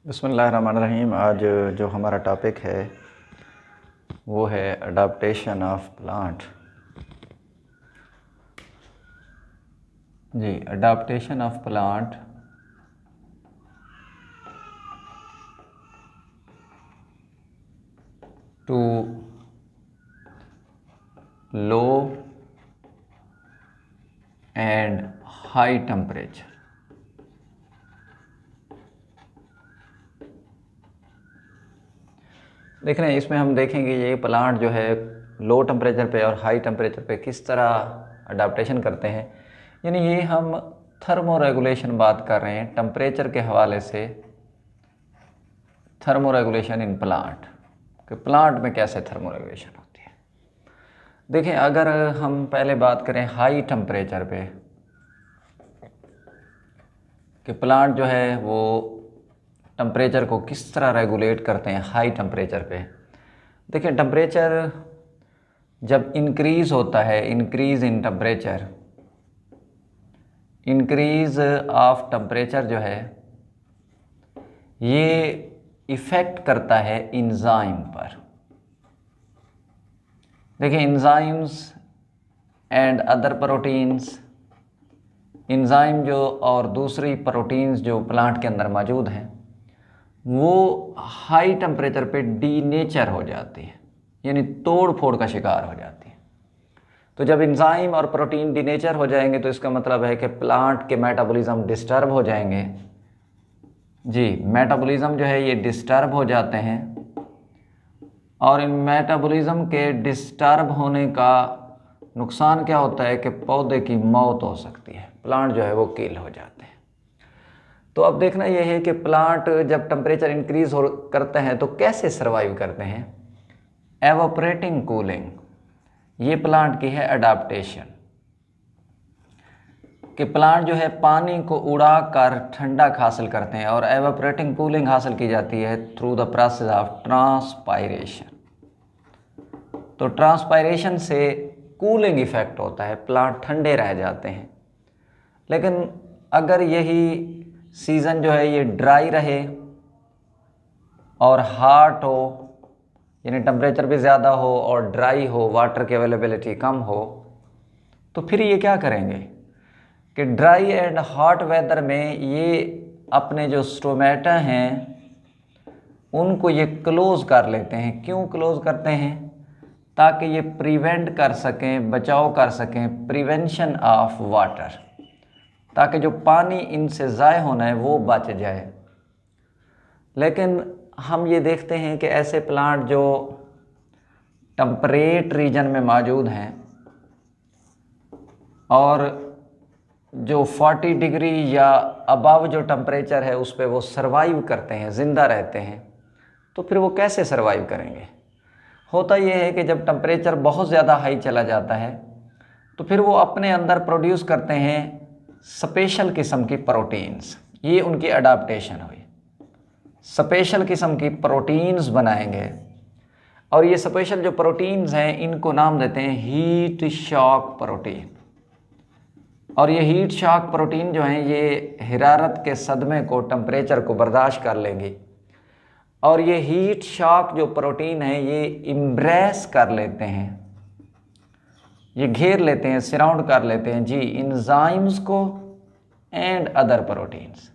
बिस्मिल्लाहिर्रहमानिर्रहीम। आज जो हमारा टॉपिक है वो है अडाप्टेशन ऑफ प्लांट। जी, adaptation of plant to low and high temperature. देख रहे हैं, इसमें हम देखेंगे ये प्लांट जो है लो टेम्परेचर पे और हाई टेम्परेचर पे किस तरह अडाप्टेशन करते हैं। यानी ये हम थर्मो रेगुलेशन बात कर रहे हैं टेम्परेचर के हवाले से। थर्मो रेगुलेशन इन प्लांट कि प्लांट में कैसे थर्मो रेगुलेशन होती है। देखें, अगर हम पहले बात करें हाई टेम्परेचर पे कि प्लांट जो है वो टेम्परेचर को किस तरह रेगुलेट करते हैं हाई टेम्परेचर पे। देखिए, टेम्परेचर जब इंक्रीज़ होता है, increase in temperature, increase of temperature जो है ये इफ़ेक्ट करता है इंजाइम पर। देखिए, enzymes and other proteins, enzyme जो और दूसरी प्रोटीन्स जो प्लांट के अंदर मौजूद हैं वो हाई टेम्परेचर पे डीनेचर हो जाती है, यानी तोड़ फोड़ का शिकार हो जाती है। तो जब इंजाइम और प्रोटीन डीनेचर हो जाएंगे तो इसका मतलब है कि प्लांट के मेटाबॉलिज्म डिस्टर्ब हो जाएंगे। जी, मेटाबॉलिज्म जो है ये डिस्टर्ब हो जाते हैं और इन मेटाबॉलिज्म के डिस्टर्ब होने का नुकसान क्या होता है कि पौधे की मौत हो सकती है, प्लांट जो है वो किल हो जाते हैं। तो अब देखना यह है कि प्लांट जब टेम्परेचर इंक्रीज हो करते हैं तो कैसे सर्वाइव करते हैं। एवोपरेटिंग कूलिंग, ये प्लांट की है अडाप्टेशन कि प्लांट जो है पानी को उड़ा कर ठंडक हासिल करते हैं और एवोपरेटिंग कूलिंग हासिल की जाती है through the process of transpiration. तो ट्रांसपायरेशन से कूलिंग इफेक्ट होता है, प्लांट ठंडे रह जाते हैं। लेकिन अगर यही सीज़न जो है ये ड्राई रहे और हॉट हो, यानी टेम्परेचर भी ज़्यादा हो और ड्राई हो, वाटर की अवेलेबिलिटी कम हो, तो फिर ये क्या करेंगे कि ड्राई एंड हॉट वेदर में ये अपने जो स्टोमेटा हैं उनको ये क्लोज़ कर लेते हैं। क्यों क्लोज़ करते हैं? ताकि ये प्रिवेंट कर सकें, बचाव कर सकें, प्रिवेंशन ऑफ वाटर, ताकि जो पानी इनसे ज़ाय होना है वो बच जाए। लेकिन हम ये देखते हैं कि ऐसे प्लांट जो टेम्परेट रीजन में मौजूद हैं और जो 40 डिग्री या अबव जो टेम्परेचर है उस पर वो सर्वाइव करते हैं, ज़िंदा रहते हैं, तो फिर वो कैसे सर्वाइव करेंगे। होता ये है कि जब टेम्परेचर बहुत ज़्यादा हाई चला जाता है तो फिर वो अपने अंदर प्रोड्यूस करते हैं स्पेशल किस्म की प्रोटीन्स। ये उनकी अडाप्टेशन हुई, स्पेशल किस्म की प्रोटीन्स बनाएंगे और ये स्पेशल जो प्रोटीन्स हैं इनको नाम देते हैं हीट शॉक प्रोटीन। और ये हीट शॉक प्रोटीन जो हैं ये हिरारत के सदमे को, टेम्परेचर को बर्दाश्त कर लेंगी और ये हीट शॉक जो प्रोटीन है ये इम्ब्रेस कर लेते हैं, ये घेर लेते हैं, सराउंड कर लेते हैं जी इंजाइम्स को एंड अदर प्रोटीन्स।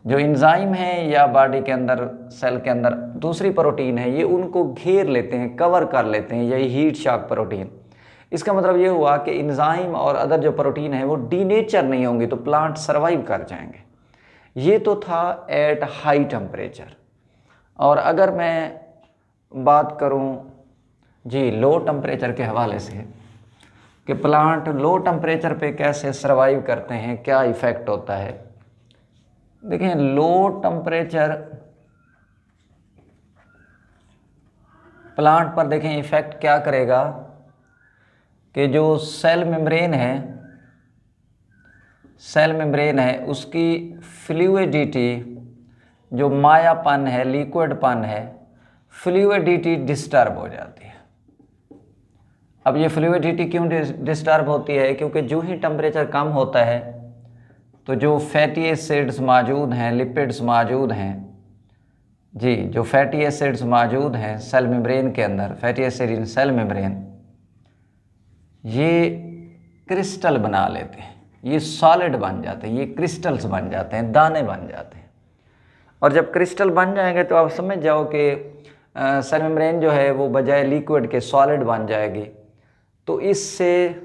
जो इंजाइम है या बॉडी के अंदर, सेल के अंदर दूसरी प्रोटीन है, ये उनको घेर लेते हैं, कवर कर लेते हैं, यही हीट शॉक प्रोटीन। इसका मतलब ये हुआ कि इंजाइम और अदर जो प्रोटीन है वो डीनेचर नहीं होंगी तो प्लांट सर्वाइव कर जाएंगे। ये तो था एट हाई टेम्परेचर। और अगर मैं बात करूं जी लो टेम्परेचर के हवाले से कि प्लांट लो टेम्परेचर पे कैसे सर्वाइव करते हैं, क्या इफ़ेक्ट होता है। देखें, लो टेम्परेचर प्लांट पर देखें इफ़ेक्ट क्या करेगा कि जो सेल मेम्ब्रेन है, सेल मेम्ब्रेन है उसकी फ्लूइडिटी, जो मायापन है, लिक्विडपन है, फ्लूइडिटी डिस्टर्ब हो जाती है। अब ये फ्लूइडिटी क्यों डिस्टर्ब होती है? क्योंकि जो ही टेम्परेचर कम होता है तो जो फैटी एसिड्स मौजूद हैं, लिपिड्स मौजूद हैं, जी, जो फैटी एसिड्स मौजूद हैं सेल मेम्ब्रेन के अंदर, fatty acid in cell membrane, ये क्रिस्टल बना लेते हैं, ये सॉलिड बन जाते हैं, ये क्रिस्टल्स बन जाते हैं, दाने बन जाते हैं। और जब क्रिस्टल बन जाएंगे तो आप समझ जाओ कि सेल मेम्ब्रेन जो है वो बजाय लिक्विड के सॉलिड बन जाएगी। तो इससे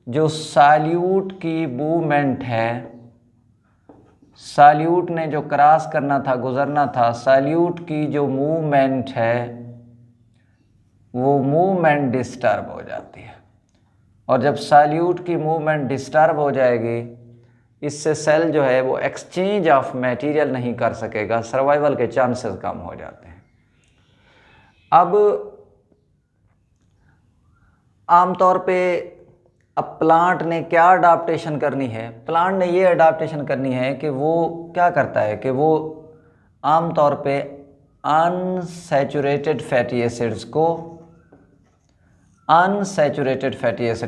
जो सॉल्यूट की मूवमेंट है, सॉल्यूट ने जो क्रॉस करना था, गुजरना था, सॉल्यूट की जो मूवमेंट है वो मूवमेंट डिस्टर्ब हो जाती है। और जब सॉल्यूट की मूवमेंट डिस्टर्ब हो जाएगी, इससे सेल जो है वो एक्सचेंज ऑफ मटेरियल नहीं कर सकेगा, सर्वाइवल के चांसेस कम हो जाते हैं। अब आमतौर पे अब प्लांट ने क्या अडाप्टेशन करनी है? प्लांट ने ये अडाप्टेशन करनी है कि वो क्या करता है कि वो आमतौर पे अनसैचुरेटेड फैटी एसिड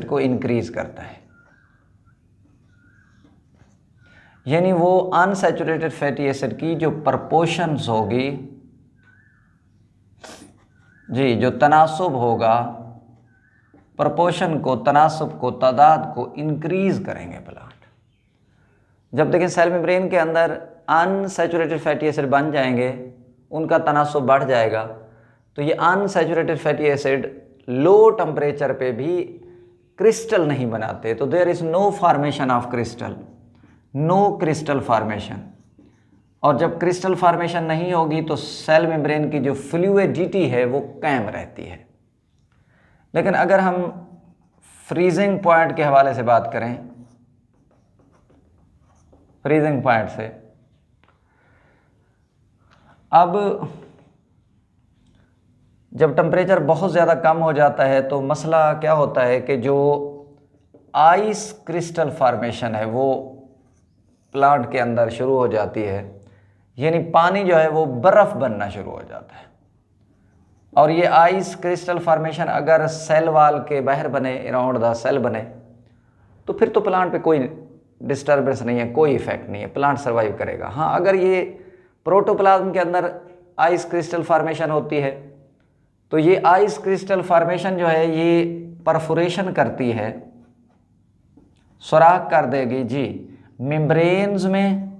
को इंक्रीज करता है। यानी वो अनसैचुरेटेड फैटी एसिड की जो प्रपोर्शंस होगी, जी, जो तनासुब होगा, प्रपोर्शन को, तनासुब को, तादाद को इंक्रीज करेंगे प्लांट। जब देखें सेल मेम्ब्रेन के अंदर अनसैचुरेटेड फैटी एसिड बन जाएंगे, उनका तनासुब बढ़ जाएगा, तो ये unsaturated fatty acid low temperature पे भी क्रिस्टल नहीं बनाते। तो there is no formation of crystal, no crystal formation. और जब क्रिस्टल फॉर्मेशन नहीं होगी तो सेल मेम्ब्रेन की जो फ्लूइडिटी है वो कायम रहती है। लेकिन अगर हम फ्रीजिंग पॉइंट के हवाले से बात करें, फ्रीजिंग पॉइंट से, अब जब टेम्परेचर बहुत ज़्यादा कम हो जाता है तो मसला क्या होता है कि जो आइस क्रिस्टल फॉर्मेशन है वो प्लांट के अंदर शुरू हो जाती है। यानी पानी जो है वो बर्फ़ बनना शुरू हो जाता है। और ये आइस क्रिस्टल फॉर्मेशन अगर सेल वाल के बाहर बने, अराउंड द सेल बने, तो फिर तो प्लांट पे कोई डिस्टर्बेंस नहीं है, कोई इफेक्ट नहीं है, प्लांट सर्वाइव करेगा। हाँ, अगर ये प्रोटोप्लाज्म के अंदर आइस क्रिस्टल फॉर्मेशन होती है तो ये आइस क्रिस्टल फॉर्मेशन जो है ये परफोरेशन करती है, सुराख कर देगी, जी, मेम्ब्रेन्स में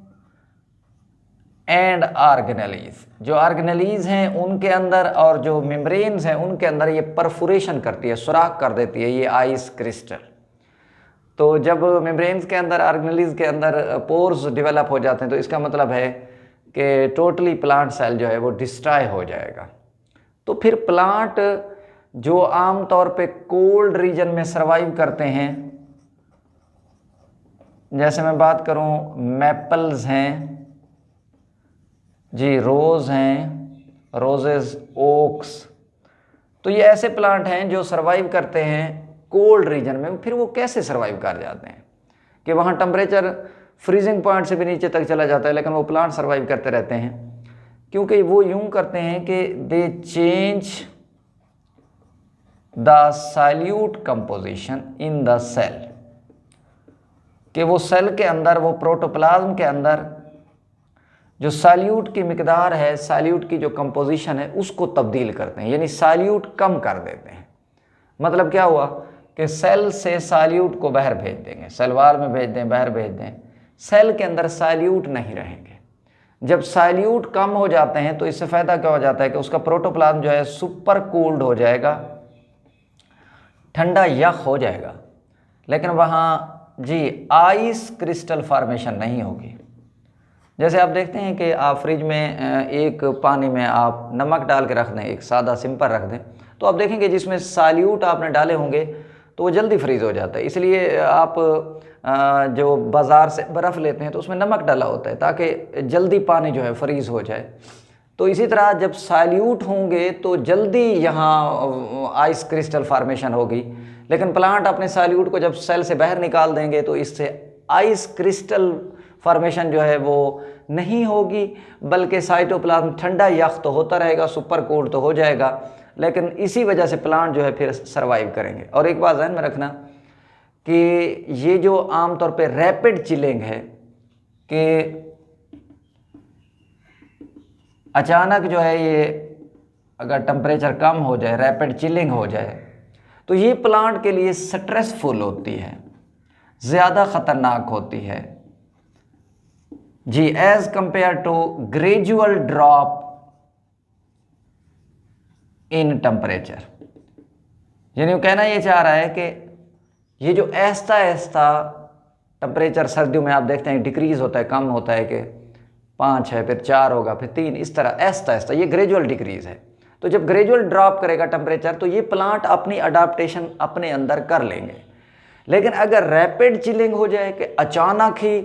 एंड ऑर्गेनेलीज, जो ऑर्गेनेलीज हैं उनके अंदर और जो मेम्ब्रेन्स हैं उनके अंदर ये परफोरेशन करती है, सुराख कर देती है ये आइस क्रिस्टल। तो जब मेम्ब्रेन्स के अंदर, ऑर्गेनेलीज के अंदर पोर्स डेवलप हो जाते हैं तो इसका मतलब है कि टोटली प्लांट सेल जो है वो डिस्ट्रॉय हो जाएगा। तो फिर प्लांट जो आम तौर पे कोल्ड रीजन में सर्वाइव करते हैं, जैसे मैं बात करूं मैपल्स हैं, जी, रोज़ हैं, रोजेस, ओक्स, तो ये ऐसे प्लांट हैं जो सर्वाइव करते हैं कोल्ड रीजन में। फिर वो कैसे सर्वाइव कर जाते हैं कि वहाँ टेम्परेचर फ्रीजिंग पॉइंट से भी नीचे तक चला जाता है, लेकिन वो प्लांट सर्वाइव करते रहते हैं क्योंकि वो यूं करते हैं कि they change the solute composition in the cell, कि वो सेल के अंदर, वो प्रोटोप्लाज्म के अंदर जो सॉल्यूट की मिकदार है, सॉल्यूट की जो कंपोजिशन है उसको तब्दील करते हैं, यानी सॉल्यूट कम कर देते हैं। मतलब क्या हुआ कि सेल से सॉल्यूट को बाहर भेज देंगे, सेल वाल में भेज दें, बाहर भेज दें, सेल के अंदर सॉल्यूट नहीं रहेंगे। जब सॉल्यूट कम हो जाते हैं तो इससे फ़ायदा क्या हो जाता है कि उसका प्रोटोप्लाज्म जो है सुपर कूल्ड हो जाएगा, ठंडा यख हो जाएगा, लेकिन वहाँ, जी, आइस क्रिस्टल फॉर्मेशन नहीं होगी। जैसे आप देखते हैं कि आप फ्रिज में एक पानी में आप नमक डाल के रख दें, एक सादा सिंपल रख दें, तो आप देखेंगे जिसमें सॉल्यूट आपने डाले होंगे तो वो जल्दी फ्रीज़ हो जाता है। इसलिए आप जो बाज़ार से बर्फ़ लेते हैं तो उसमें नमक डाला होता है ताकि जल्दी पानी जो है फ्रीज़ हो जाए। तो इसी तरह जब सॉल्यूट होंगे तो जल्दी यहाँ आइस क्रिस्टल फॉर्मेशन होगी, लेकिन प्लांट अपने सॉल्यूट को जब सेल से बाहर निकाल देंगे तो इससे आइस क्रिस्टल फॉर्मेशन जो है वो नहीं होगी, बल्कि साइटोप्लाज्म ठंडा यख तो होता रहेगा, सुपर कूल्ड तो हो जाएगा, लेकिन इसी वजह से प्लांट जो है फिर सर्वाइव करेंगे। और एक बात ध्यान में रखना कि ये जो आमतौर पे रैपिड चिलिंग है, कि अचानक जो है ये अगर टेम्परेचर कम हो जाए, रैपिड चिलिंग हो जाए, तो ये प्लांट के लिए स्ट्रेसफुल होती है, ज़्यादा ख़तरनाक होती है जी, as compare to gradual drop in temperature. यानी वो कहना ये चाह रहा है कि ये जो ऐसा ऐसा टेम्परेचर सर्दियों में आप देखते हैं डिक्रीज होता है, कम होता है कि 5 है, फिर 4 होगा, फिर 3, इस तरह ऐसा ऐसा, ये ग्रेजुअल डिक्रीज है। तो जब ग्रेजुअल ड्रॉप करेगा टेम्परेचर तो ये प्लांट अपनी अडाप्टेशन अपने अंदर कर लेंगे। लेकिन अगर रैपिड चिलिंग हो जाए कि अचानक ही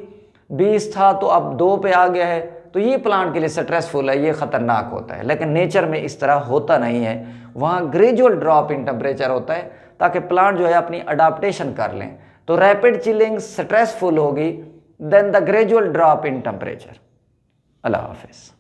20 था तो अब 2 पे आ गया है, तो ये प्लांट के लिए स्ट्रेसफुल है, ये ख़तरनाक होता है। लेकिन नेचर में इस तरह होता नहीं है, वहाँ ग्रेजुअल ड्रॉप इन टेम्परेचर होता है ताकि प्लांट जो है अपनी अडाप्टेशन कर लें। तो रैपिड चिलिंग स्ट्रेसफुल होगी then the gradual drop in temperature. अल्लाह हाफिज़।